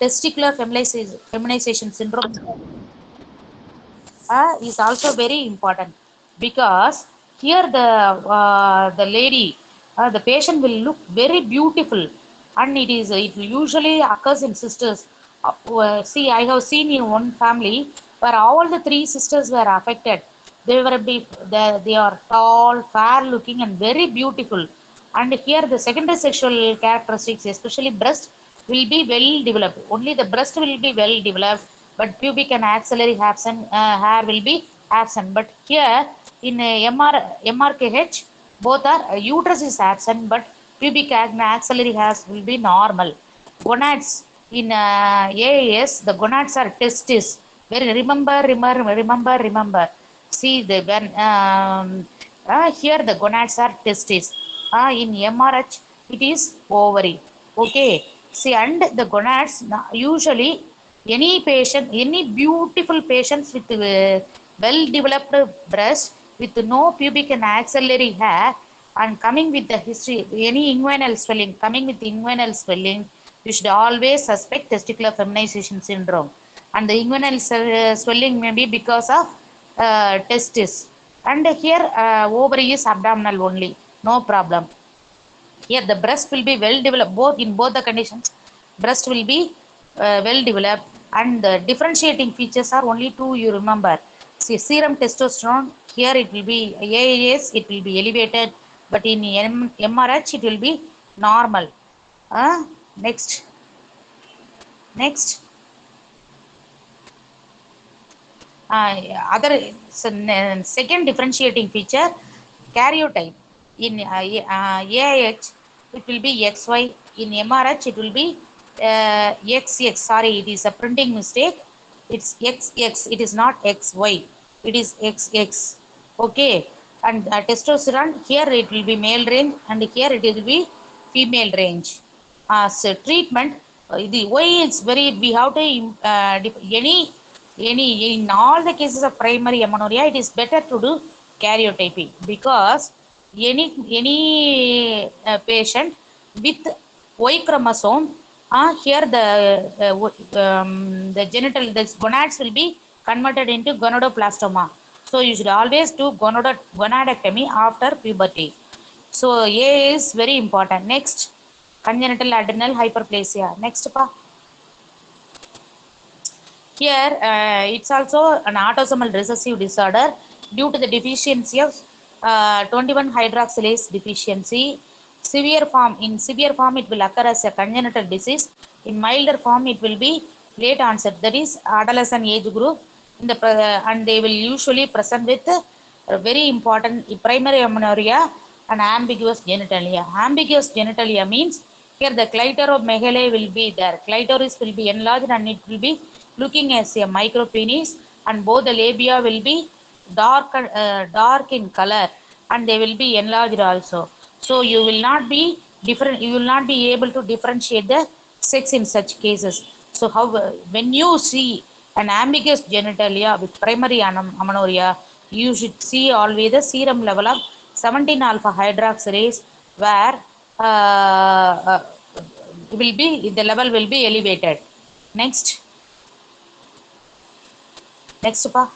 testicular feminization syndrome is also very important because here the lady, the patient will look very beautiful, and it usually occurs in sisters. See, I have seen in one family where all the three sisters were affected. They are tall, fair looking, and very beautiful. And here the secondary sexual characteristics, especially breast, will be well developed. Only the breast will be well developed, but pubic and axillary hair will be absent. But here in MRKH, both are uterus is absent, but pubic and axillary hairs will be normal. Gonads in AAS, the gonads are testis. Very remember. See the when here the gonads are testis. In MRH it is ovary. Okay. See, and the gonads usually any patient, any beautiful patients with well developed breast with no pubic and axillary hair and coming with the history, any inguinal swelling, coming with inguinal swelling, you should always suspect testicular feminization syndrome. And the inguinal swelling may be because of testis. And here ovary is abdominal only, no problem. Here the breast will be well developed, both in both the conditions. Breast will be well developed, and the differentiating features are only two. You remember, see serum testosterone. Here it will be AAS, it will be elevated, but in MRH it will be normal. Next, next. Other second differentiating feature, karyotype. In AIH it will be XY, in MRH it will be XX. Sorry, it is a printing mistake. It's XX, it is not XY, it is XX. Okay. And testosterone, here it will be male range, and here it will be female range. So treatment, the way it's very, we have to any in all the cases of primary amenorrhea, it is better to do karyotyping because any patient with Y chromosome, here the genital, the gonads will be converted into gonadoblastoma. So you should always do gonadectomy after puberty. So A is very important. Next, congenital adrenal hyperplasia. Next, pa. Here, it's also an autosomal recessive disorder due to the deficiency of 21 hydroxylase deficiency. In severe form, it will occur as a congenital disease. In milder form, it will be late onset, that is adolescent age group. And they will usually present with very important primary amenorrhea and ambiguous genitalia. Ambiguous genitalia means here the clitoromegaly will be there. Clitoris will be enlarged and it will be looking as a micro penis, and both the labia will be dark in color, and they will be enlarged also. So you will not be different. You will not be able to differentiate the sex in such cases. So how when you see an ambiguous genitalia with primary amenorrhea, you should see always the serum level of 17 alpha hydroxylase, where will be the level will be elevated. Next. Next, pa.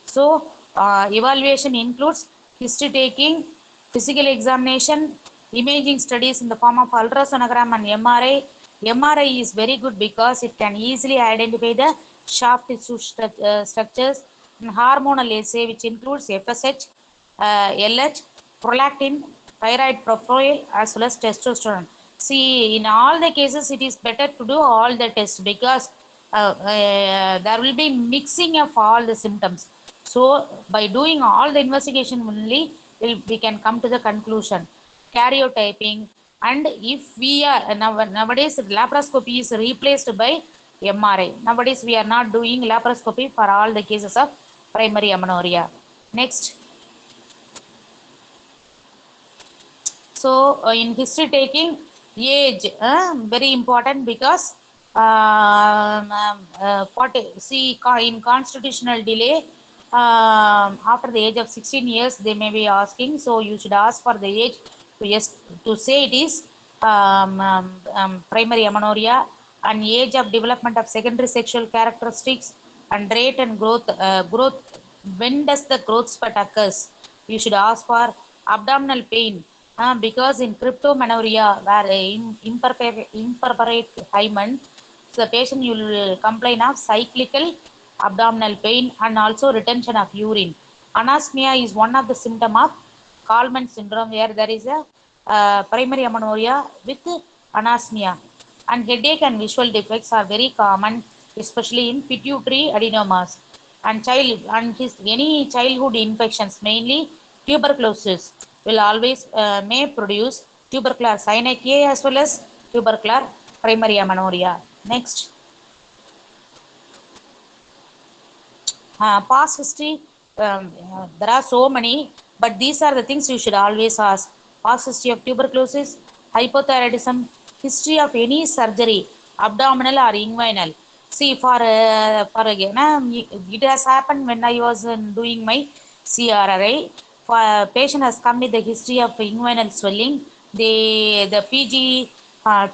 So, evaluation includes history taking, physical examination, imaging studies in the form of ultrasonogram and MRI. MRI is very good because it can easily identify the shaft tissue structures, and hormonal assay, which includes FSH, LH, prolactin, thyroid profile, as well as testosterone. See, in all the cases, it is better to do all the tests because there will be mixing of all the symptoms. So by doing all the investigation only, we can come to the conclusion. Karyotyping, and if we are nowadays laparoscopy is replaced by MRI. Nowadays we are not doing laparoscopy for all the cases of primary amenorrhea. Next. So in history taking, age very important because see in constitutional delay, after the age of 16 years they may be asking, so you should ask for the age to yes to say it is primary amenorrhea, and age of development of secondary sexual characteristics and rate and growth. When does the growth spurt occurs? You should ask for abdominal pain, because in cryptomenorrhea, where imperforate hymen, so the patient will complain of cyclical abdominal pain and also retention of urine. Anosmia is one of the symptom of Kallmann syndrome, where there is a primary amenorrhea with anosmia. And headache and visual defects are very common, especially in pituitary adenomas. And any childhood infections, mainly tuberculosis, will always may produce tubercular synechia as well as tubercular primary amenorrhea. Next, past history, there are so many, but these are the things you should always ask. Past history of tuberculosis, hypothyroidism, history of any surgery, abdominal or inguinal. See, for again, it has happened when I was doing my CRRI. Patient has come with the history of inguinal swelling. The PG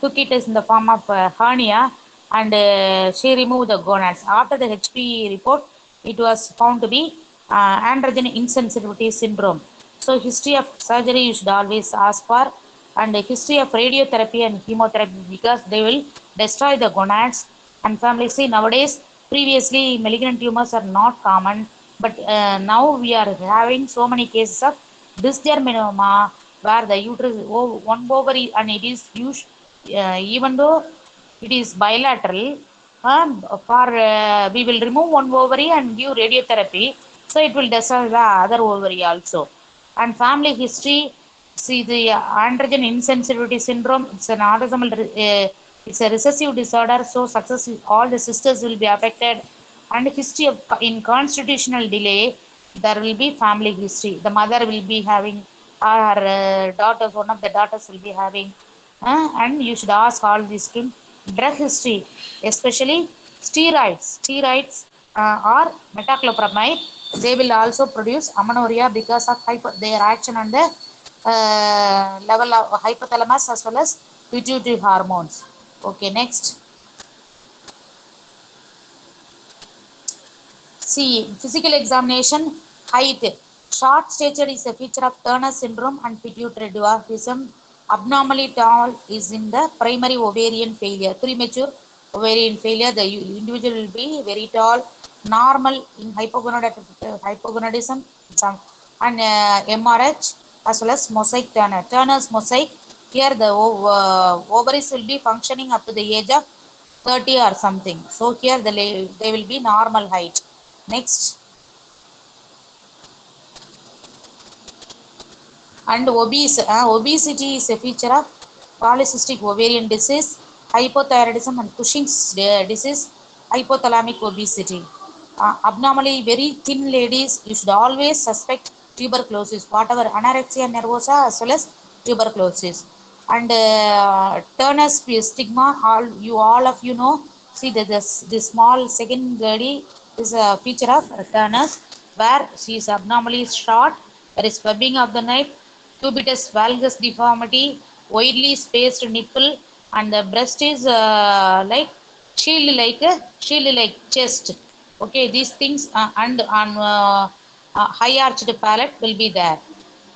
took it as in the form of hernia, and she removed the gonads. After the HP report, it was found to be androgen insensitivity syndrome. So history of surgery you should always ask for, and history of radiotherapy and chemotherapy, because they will destroy the gonads. And family, see, nowadays, previously malignant tumors are not common, but now we are having so many cases of dysgerminoma, where the uterus, one ovary, and it is used, even though it is bilateral, for we will remove one ovary and give radiotherapy, so it will destroy the other ovary also. And family history, see, the androgen insensitivity syndrome, it's an autosomal, it's a recessive disorder, so successive, all the sisters will be affected. And history of in constitutional delay, there will be family history. The mother will be having, her daughters, one of the daughters will be having, and you should ask all these things. Drug history, especially steroids. Steroids or metoclopramide, they will also produce amenorrhea because of their action on the level of hypothalamus as well as pituitary hormones. Okay, next. See, physical examination, height. Short stature is a feature of Turner syndrome and pituitary dwarfism. Abnormally tall is in the primary ovarian failure. Premature ovarian failure, the individual will be very tall. Normal in hypogonadism and MRH as well as mosaic Turner. Turner's mosaic, here the ovaries will be functioning up to the age of 30 or something. So here they will be normal height. Next, and obesity is a feature of polycystic ovarian disease, hypothyroidism, and Cushing's disease, hypothalamic obesity. Abnormally very thin ladies, you should always suspect tuberculosis, whatever anorexia nervosa as well as tuberculosis. And Turner's stigma, all of you know. See, this small second lady is a feature of Turner's, where she is abnormally short. There is webbing of the neck, cubitus valgus deformity, widely spaced nipple, and the breast is shield like chest. Okay, these things, and on high arched palate will be there.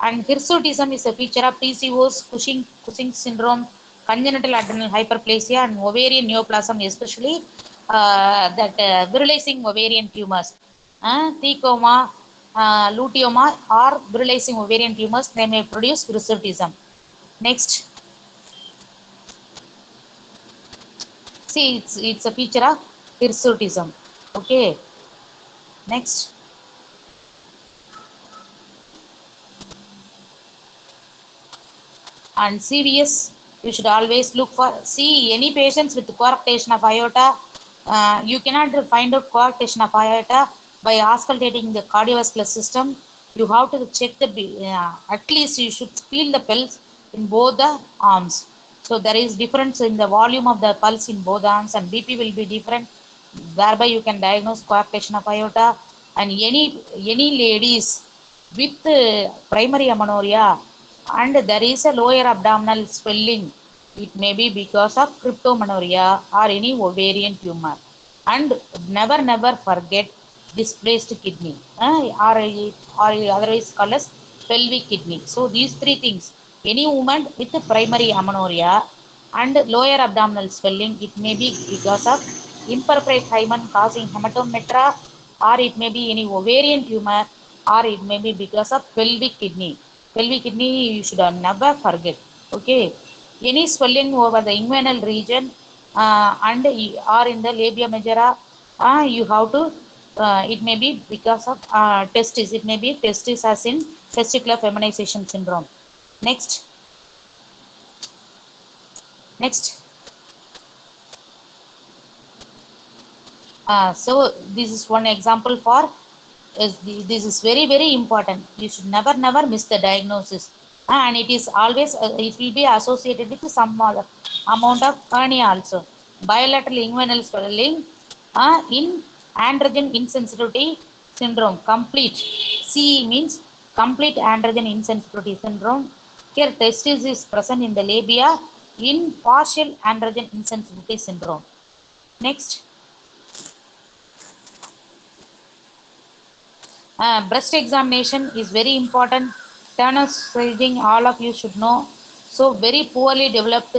And hirsutism is a feature of PCOS, Cushing syndrome, congenital adrenal hyperplasia, and ovarian neoplasm, especially that virilizing ovarian tumors, thecoma, luteoma, or virilizing ovarian tumors, they may produce hirsutism. Next, see, it's a feature of hirsutism. Okay, next. And CVS, you should always look for, see, any patients with coarctation of aorta, you cannot find out coarctation of aorta by auscultating the cardiovascular system. You have to check the, at least you should feel the pulse in both the arms. So there is difference in the volume of the pulse in both arms, and BP will be different, thereby you can diagnose coarctation of aorta. And any ladies with primary amenorrhea and there is a lower abdominal swelling, It may be because of cryptomenorrhea or any ovarian tumor. And never forget displaced kidney, or otherwise called as pelvic kidney. So these three things, any woman with primary amenorrhea and lower abdominal swelling, it may be because of imperforate hymen causing hematometra, or it may be any ovarian tumor, or it may be because of pelvic kidney. Pelvic kidney you should never forget. Okay, any swelling over the inguinal region, and or in the labia majora, you have to, it may be because of testis. It may be testis as in testicular feminization syndrome. Next. So this is one example for, this is very important. You should never miss the diagnosis. And it is always, it will be associated with some amount of hernia also. Bilateral inguinal swelling in androgen insensitivity syndrome, complete. CE means complete androgen insensitivity syndrome. Here testis is present in the labia in partial androgen insensitivity syndrome. Next. Breast examination is very important. Turner syndrome, all of you should know. So very poorly developed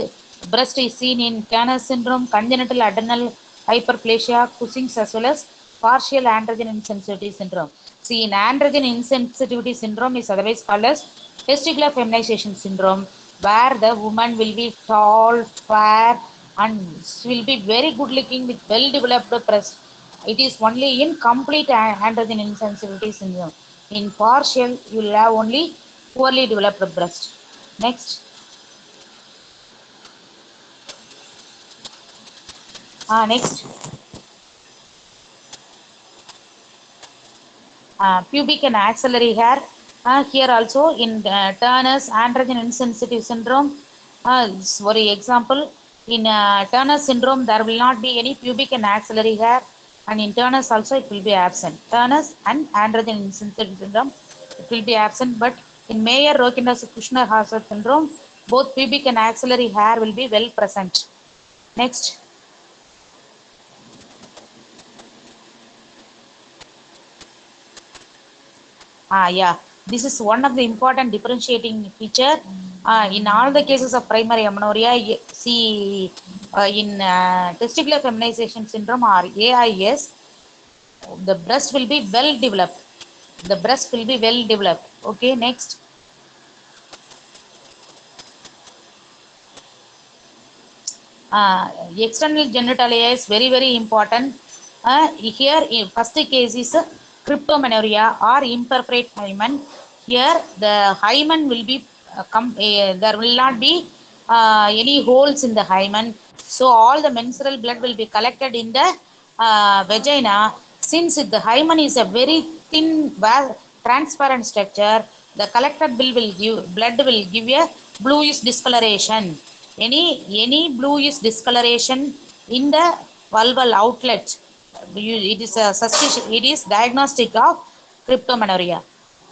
breast is seen in Turner syndrome, congenital adrenal hyperplasia, Cushing's, as well as partial androgen insensitivity syndrome. See, in androgen insensitivity syndrome is otherwise called as testicular feminization syndrome, where the woman will be tall, fair, and she will be very good looking with well developed breast. It is only in complete androgen insensitivity syndrome. In partial, you will have only poorly developed breast. Next. Next. Pubic and axillary hair. Here also in Turner's androgen insensitive syndrome, for example, in Turner syndrome there will not be any pubic and axillary hair, and in Turner's also it will be absent. Turner's and androgen insensitive syndrome, it will be absent, but in Mayer Rokitansky Kushner Hauser syndrome, both pubic and axillary hair will be well present. Next. Yeah, this is one of the important differentiating feature. In all the cases of primary amenorrhea, see, in testicular feminization syndrome or AIS, the breast will be well developed. The breast will be well developed. Okay, next. External genitalia is very important. Here, in first case is cryptomenorrhea or imperforate hymen. Here, the hymen will be there will not be any holes in the hymen, so all the menstrual blood will be collected in the vagina. Since the hymen is a very thin, transparent structure, the collected blood will give a bluish discoloration. Any bluish discoloration in the vulval outlet, it is a suspicion, it is diagnostic of cryptomenorrhea.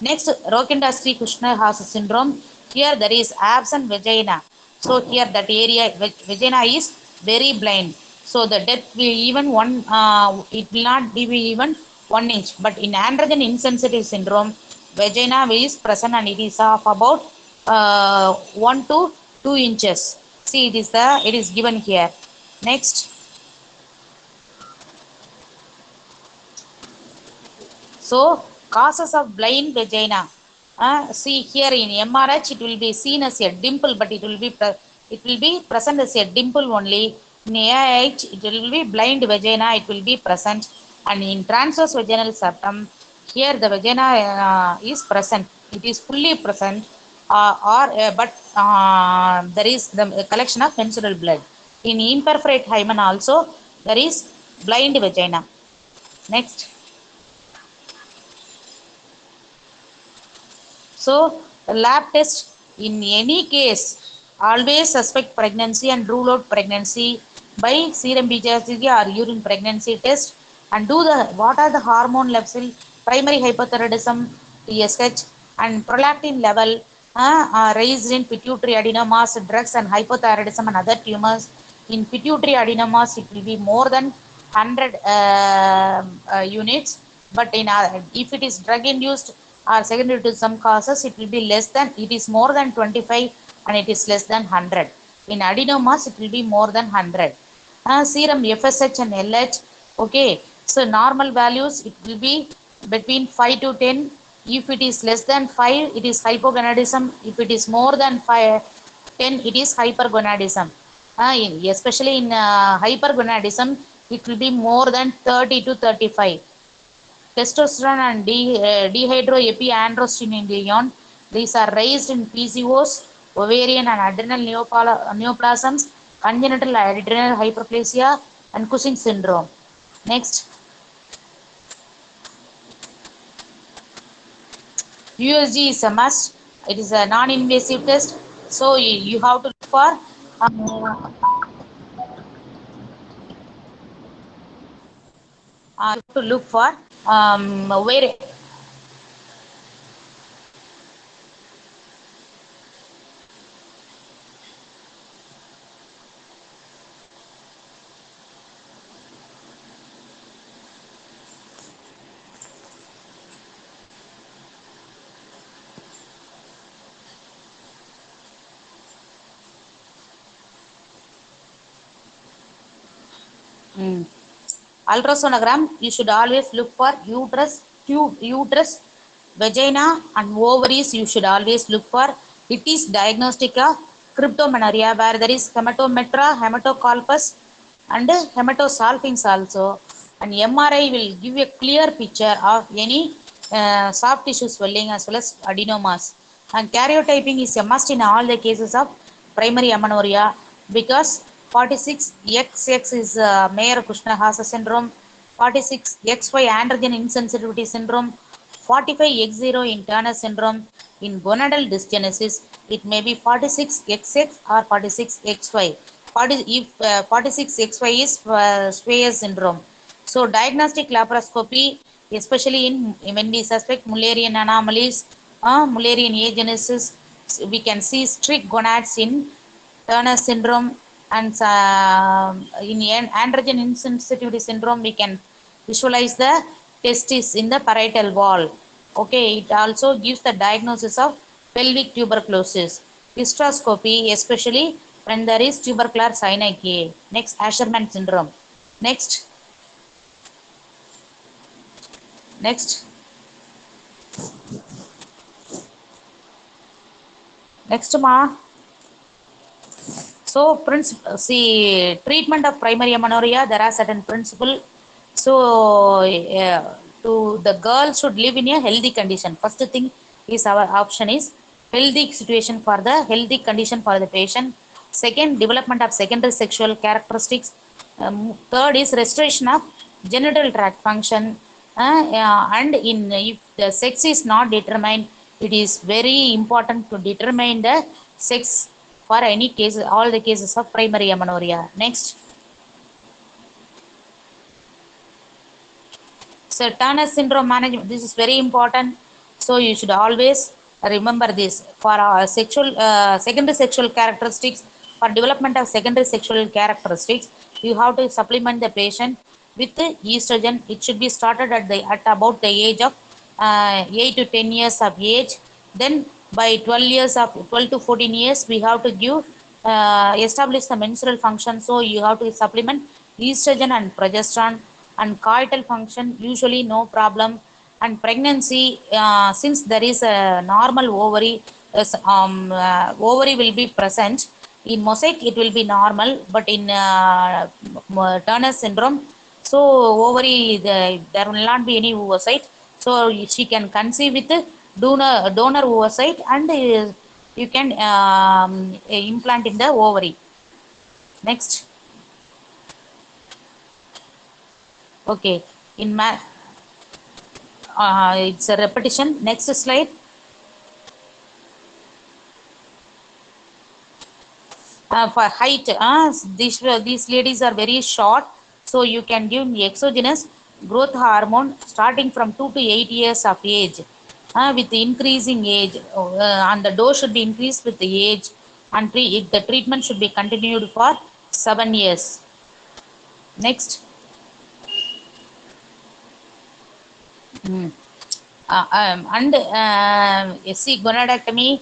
Next, Rokitansky Kushner Hauser syndrome. Here there is absent vagina, so here that area vagina is very blind, so the depth will even one, it will not be even 1 inch. But in androgen insensitive syndrome, vagina is present and it is of about 1 to 2 inches. See, it is given here. Next. So causes of blind vagina. See here in MRH it will be seen as a dimple, but it will be present as a dimple only. In AIH it will be blind vagina, it will be present. And in transverse vaginal septum, here the vagina is present, it is fully present, but there is the collection of menstrual blood. In imperforate hymen also there is blind vagina. Next. So lab test, in any case, always suspect pregnancy and rule out pregnancy by serum BGHG or urine pregnancy test, and do the what are the hormone levels, primary hypothyroidism, TSH, and prolactin level, raised in pituitary adenomas, drugs and hypothyroidism and other tumors. In pituitary adenomas, it will be more than 100 units, but if it is drug induced or secondary to some causes, it will be less than, it is more than 25 and it is less than 100. In adenomas, it will be more than 100. Serum FSH and LH, okay, so normal values, it will be between 5 to 10. If it is less than 5, it is hypogonadism. If it is more than 5, 10, it is hypergonadism. Especially in hypergonadism, it will be more than 30 to 35. Testosterone and dehydroepiandrosterone, these are raised in PCOS, ovarian and adrenal neoplasms, congenital adrenal hyperplasia, and Cushing syndrome. Next, USG is a must. It is a non-invasive test, so you have to look for where. Mm. Ultrasonogram, you should always look for uterus, uterus, vagina and ovaries. You should always look for. It is diagnostic of cryptomenorrhea, where there is hematometra, hematocolpus and hematosalpinx also. And MRI will give a clear picture of any soft tissue swelling as well as adenomas. And karyotyping is a must in all the cases of primary amenorrhea, because 46XX is Mayer-Kushner-Hase syndrome, 46XY androgen insensitivity syndrome, 45X0 in Turner syndrome. In gonadal dysgenesis, it may be 46XX or 46XY. If 46XY is Swyer syndrome. So diagnostic laparoscopy, especially when we suspect Mullerian anomalies, Mullerian agenesis, we can see strict gonads in Turner syndrome, and in androgen insensitivity syndrome, we can visualize the testis in the parietal wall. Okay, it also gives the diagnosis of pelvic tuberculosis. Hysteroscopy, especially when there is tubercular synechiae. Next, Asherman syndrome. Next, next, next, ma. So, see, treatment of primary amenorrhea, there are certain principles. So, to the girl should live in a healthy condition. First thing is our option is healthy situation for the healthy condition for the patient. Second, development of secondary sexual characteristics. Third is restoration of genital tract function. And if the sex is not determined, it is very important to determine the sex for any cases, all the cases of primary amenorrhea. Next. So Turner syndrome management, this is very important. So you should always remember this. For secondary sexual characteristics, for development of secondary sexual characteristics, you have to supplement the patient with estrogen. It should be started at about the age of 8 to 10 years of age. Then by 12 to 14 years, we have to give establish the menstrual function. So you have to supplement estrogen and progesterone. And coital function, usually no problem. And pregnancy, since there is a normal ovary, ovary will be present. In mosaic, it will be normal, but in Turner syndrome, so ovary, there will not be any oocyte. So she can conceive with donor oocyte, and you can implant in the ovary. Next. Okay. In it's a repetition. Next slide. For height, these ladies are very short, so you can give exogenous growth hormone starting from 2 to 8 years of age. with the increasing age, and the dose should be increased with the age, and the treatment should be continued for 7 years. Next. Mm. And see, gonadectomy,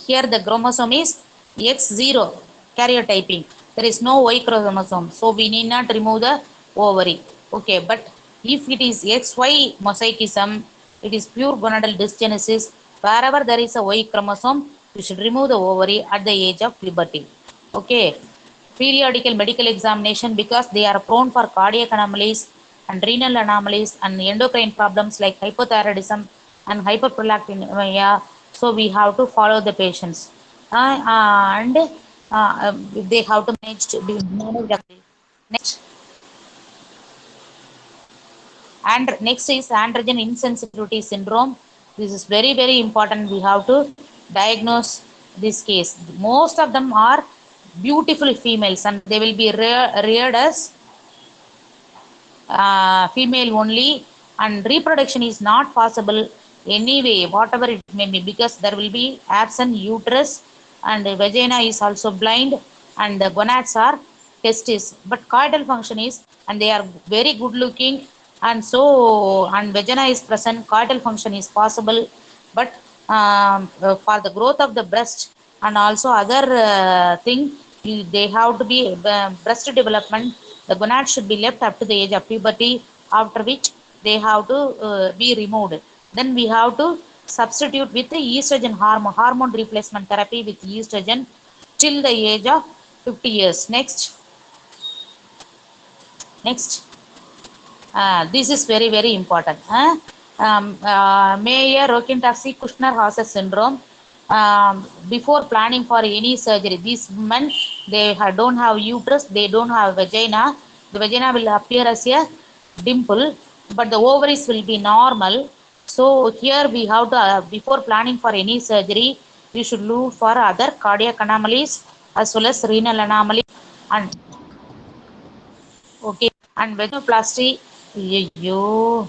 here the chromosome is X0 karyotyping. There is no Y chromosome, so we need not remove the ovary. Okay, but if it is XY mosaicism, it is pure gonadal dysgenesis. Wherever there is a Y chromosome, you should remove the ovary at the age of puberty. Okay, periodical medical examination, because they are prone for cardiac anomalies and renal anomalies and endocrine problems like hypothyroidism and hyperprolactinemia. So we have to follow the patients, and they have to manage. Next, and next is androgen insensitivity syndrome. This is very very important. We have to diagnose this case. Most of them are beautiful females, and they will be reared as female only, and reproduction is not possible anyway, whatever it may be, because there will be absent uterus, and the vagina is also blind, and the gonads are testis, but coital function is, and they are very good looking, and so, and vagina is present, coital function is possible, but for the growth of the breast and also other thing, they have to be breast development. The gonad should be left up to the age of puberty, after which they have to be removed. Then we have to substitute with the estrogen hormone replacement therapy with estrogen till the age of 50 years. Next. This is very very important. Mayer Rokitansky Kushner Hauser syndrome. Before planning for any surgery, these women, they don't have uterus, they don't have vagina. The vagina will appear as a dimple, but the ovaries will be normal. So here we have to, before planning for any surgery, we should look for other cardiac anomalies as well as renal anomalies, and okay, and vaginoplasty. Ayyo.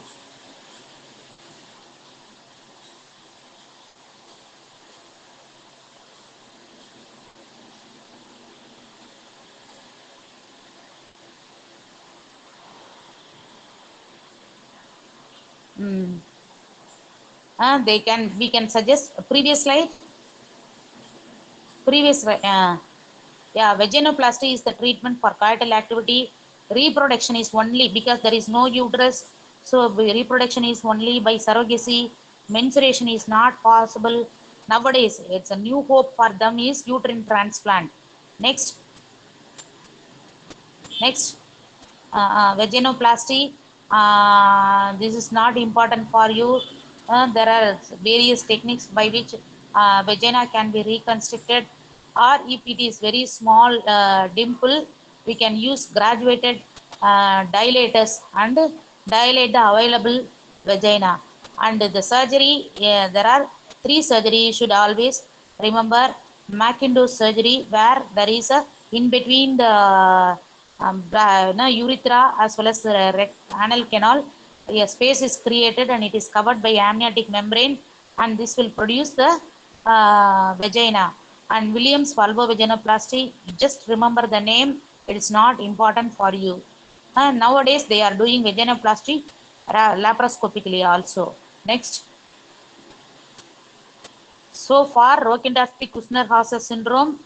Mm. They can, we can suggest previous slide. Previous, yeah, vaginoplasty is the treatment for coital activity. Reproduction is only because there is no uterus, so reproduction is only by surrogacy. Menstruation is not possible nowadays. It's a new hope for them is uterine transplant. Next. Next. Vaginoplasty. This is not important for you. There are various techniques by which vagina can be reconstructed, or if it is very small dimple, we can use graduated dilators and dilate the available vagina. And the surgery, there are three surgery. You should always remember Macintosh surgery, where there is a in between the no, urethra as well as the anal canal, a space is created and it is covered by amniotic membrane, and this will produce the vagina. And Williams vulvovaginoplasty, just remember the name, it is not important for you. And nowadays they are doing vaginoplasty laparoscopically also. Next. So for Rokitansky-Kushner-Hauser syndrome,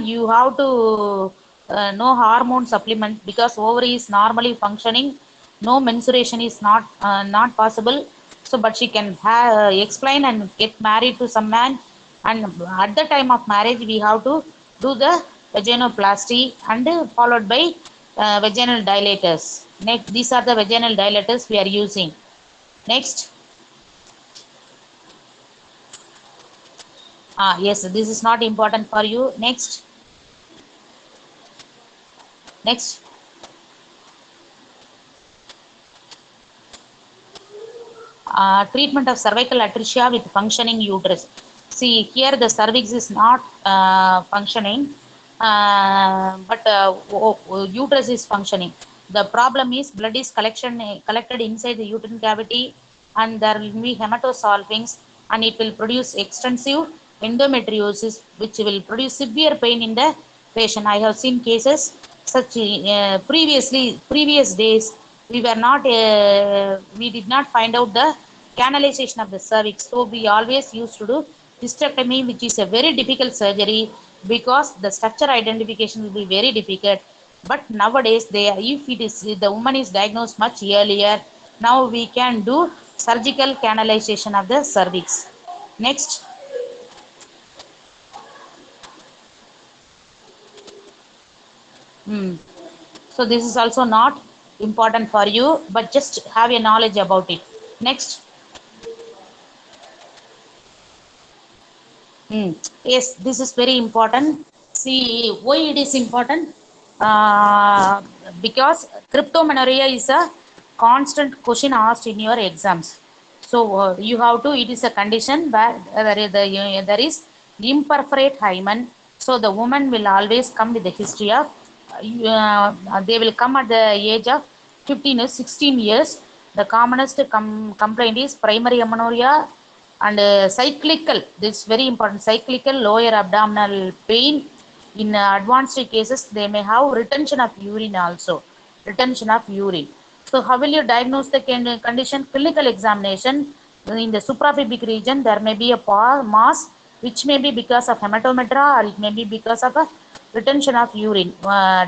you have to know hormone supplement, because ovary is normally functioning. No menstruation is not possible. So, but she can explain and get married to some man, and at the time of marriage, we have to do the vaginoplasty and followed by vaginal dilators. Next, these are the vaginal dilators we are using. Next. Yes, this is not important for you. Next. Next. Treatment of cervical atresia with functioning uterus. See, here the cervix is not functioning, but uterus is functioning. The problem is blood is collected inside the uterine cavity, and there will be hematosalpinx, and it will produce extensive endometriosis, which will produce severe pain in the patient. I have seen cases such previous days. We did not find out the canalization of the cervix, so we always used to do hysterectomy, which is a very difficult surgery because the structure identification will be very difficult. But nowadays, if it is if the woman is diagnosed much earlier, now we can do surgical canalization of the cervix. Next. Hmm. So this is also not important for you, but just have a knowledge about it. Next. Hmm. Yes, this is very important. See, why it is important? Uh, because cryptomenorrhea is a constant question asked in your exams. So you have to. It is a condition where there is imperforate hymen. So the woman will always come with the history of. They will come at the age of 15 or 16 years. The commonest complaint is primary amenorrhea and cyclical. This is very important. Cyclical lower abdominal pain. In advanced cases, they may have retention of urine also. Retention of urine. So how will you diagnose the condition? Clinical examination. In the suprapubic region, there may be a mass, which may be because of hematometra, or it may be because of a retention of urine.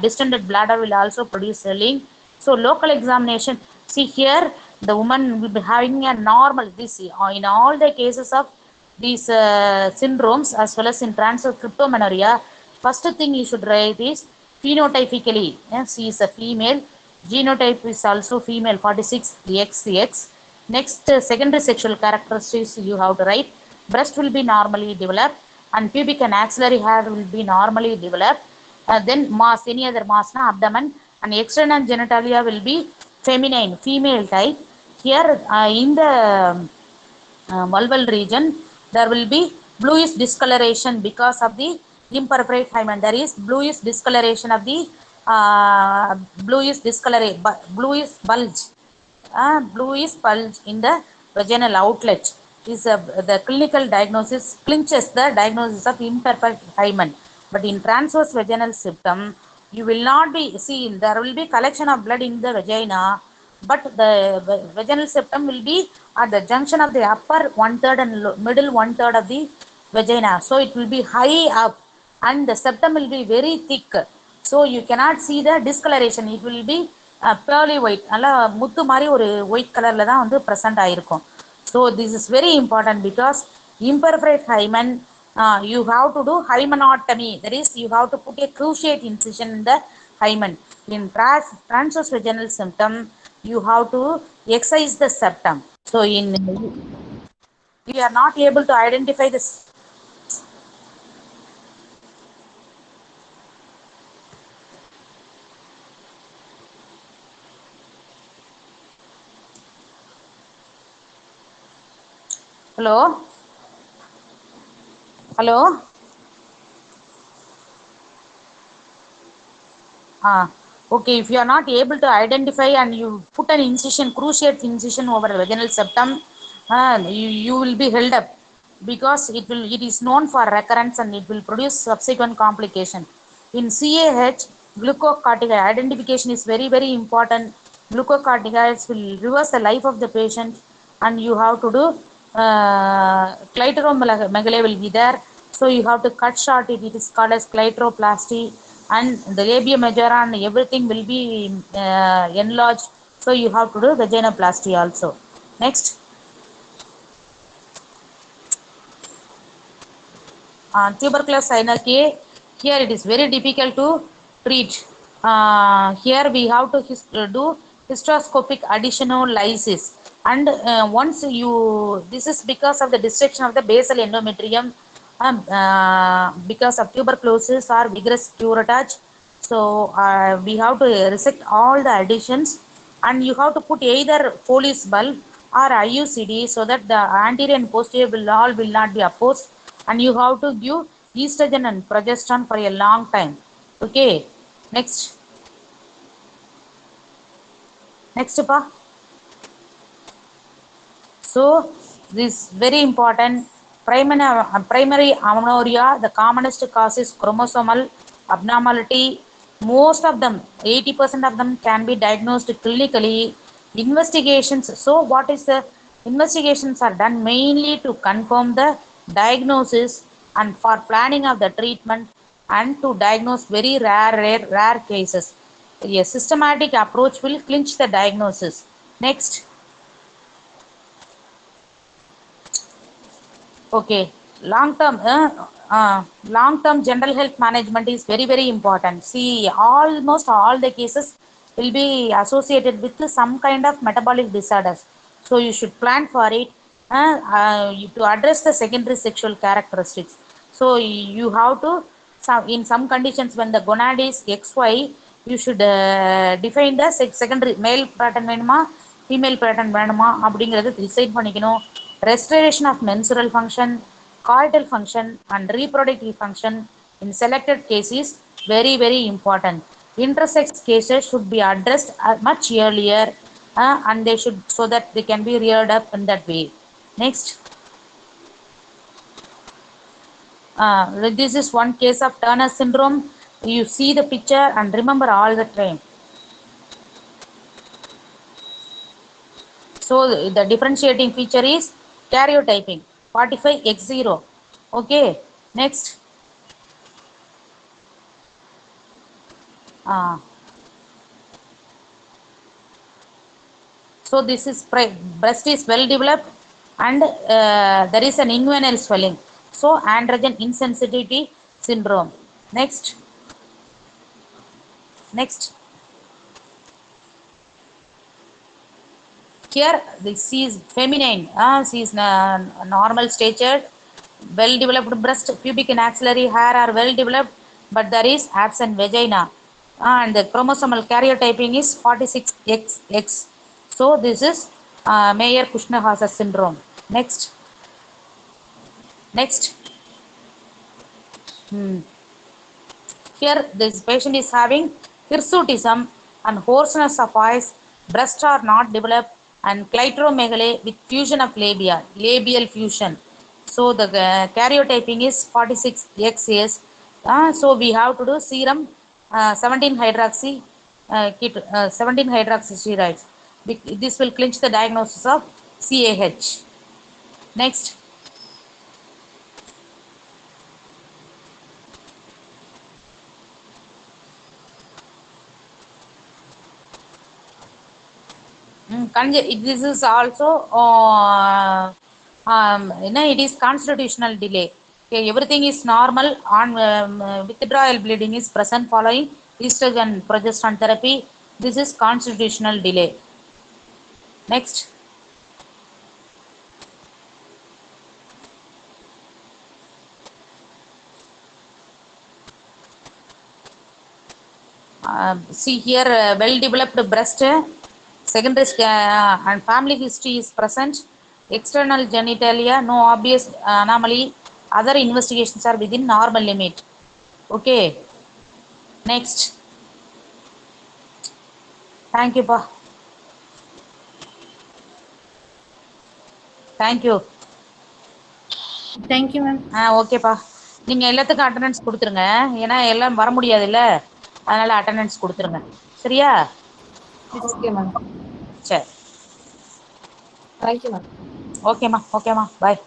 Distended bladder will also produce swelling. So local examination. See here, the woman will be having a normal. This in all the cases of these syndromes, as well as in transfer cryptomenorrhea. First thing you should write is phenotypically. She is a female. Genotype is also female, 46XX. Next, secondary sexual characteristics you have to write. Breast will be normally developed, and pubic and axillary hair will be normally developed. Then mass, any other mass, na abdomen, and external genitalia will be feminine, female type. Here in the vulval region, there will be bluish discoloration because of the imperforate hymen. There is bluish discoloration of the bluish bulge. Bluish bulge in the vaginal outlet is the clinical diagnosis, clinches the diagnosis of imperfect hymen. But in transverse vaginal septum, you will not be seen. There will be collection of blood in the vagina, but the vaginal septum will be at the junction of the upper one third and middle one third of the vagina. So it will be high up, and the septum will be very thick. So you cannot see the discoloration. It will be pearly white. நல்லா முத்து மாதிரி ஒரு white கலர்ல தான் வந்து present ஆயிருக்கும். So this is very important because imperforate hymen, you have to do hymenotomy. That is, you have to put a cruciate incision in the hymen. In transverse vaginal septum, you have to excise the septum. So in we are not able to identify this. Hello. Hello. Okay, if you are not able to identify and you put an incision, cruciate incision over the vaginal septum, you will be held up because it is known for recurrence and it will produce subsequent complication. In CAH, glucocorticoid identification is very, very important. Glucocorticoids will reverse the life of the patient, and you have to do clitoromegaly will be there. So you have to cut short it. It is called as clitoroplasty, and the labia majora and everything will be enlarged. So you have to do vaginoplasty also. Next. Tuberculosis synergy, here it is very difficult to treat. Here we have to do hysteroscopic adenolysis, and once you, this is because of the dissection of the basal endometrium, because of tuberculosis or vigorous curettage. So we have to resect all the adhesions, and you have to put either Foley's bulb or IUCD, so that the anterior and posterior will not be opposed, and you have to give estrogen and progesterone for a long time. Okay. Next. Next pa. So this very important. Primary amenorrhea, the commonest cause is chromosomal abnormality. Most of them, 80% of them can be diagnosed clinically. Investigations, so what is the investigations are done mainly to confirm the diagnosis and for planning of the treatment and to diagnose very rare cases. A systematic approach will clinch the diagnosis. Next. Okay, long term general health management is very important. See, almost all the cases will be associated with some kind of metabolic disorders. So you should plan for it to address the secondary sexual characteristics. So you have to, in some conditions when the gonad is XY, you should define the secondary male pattern வேணுமா female pattern வேணுமா அப்படிங்கிறது decide பண்ணிக்கணும். Restoration of menstrual function, coital function and reproductive function in selected cases very important. Intersex cases should be addressed much earlier and they should, so that they can be reared up in that way. Next. This is one case of Turner syndrome. You see the picture and remember all the time. So the differentiating feature is karyotyping 45X0. Okay, next. So this is breast is well developed and there is an inguinal swelling. So androgen insensitivity syndrome. Next. Here she is feminine. She is normal stature, well developed breast, pubic and axillary hair are well developed, but there is absent vagina and the chromosomal karyotyping is 46XX. So this is Mayer-Kushner-Hauser syndrome. Next. Here this patient is having hirsutism and hoarseness of voice, breasts are not developed and clitoromegaly with fusion of labia, labial fusion. So the karyotyping is 46XS. So we have to do serum 17 hydroxy 17 hydroxysteroids. This will clinch the diagnosis of CAH. Next. This is also it is constitutional delay. Okay, everything is normal on withdrawal bleeding is present following estrogen progesterone therapy. This is constitutional delay. Next. See here, well developed breast, secondary and family history is present, external genitalia, no obvious anomaly, other investigations are within normal limit. Okay. Next. Thank you, pa. Thank you. Thank you, ma'am. ஓகேப்பா, நீங்க எல்லாத்துக்கும் attendance கொடுத்துருங்க, ஏன்னா எல்லாம் வர முடியாது இல்ல, அதனால அட்டெண்டன்ஸ் கொடுத்துருங்க. சரியா? Okay, ma'am. சரி. Thank you, ma'am. ஓகேம்மா, பாய்.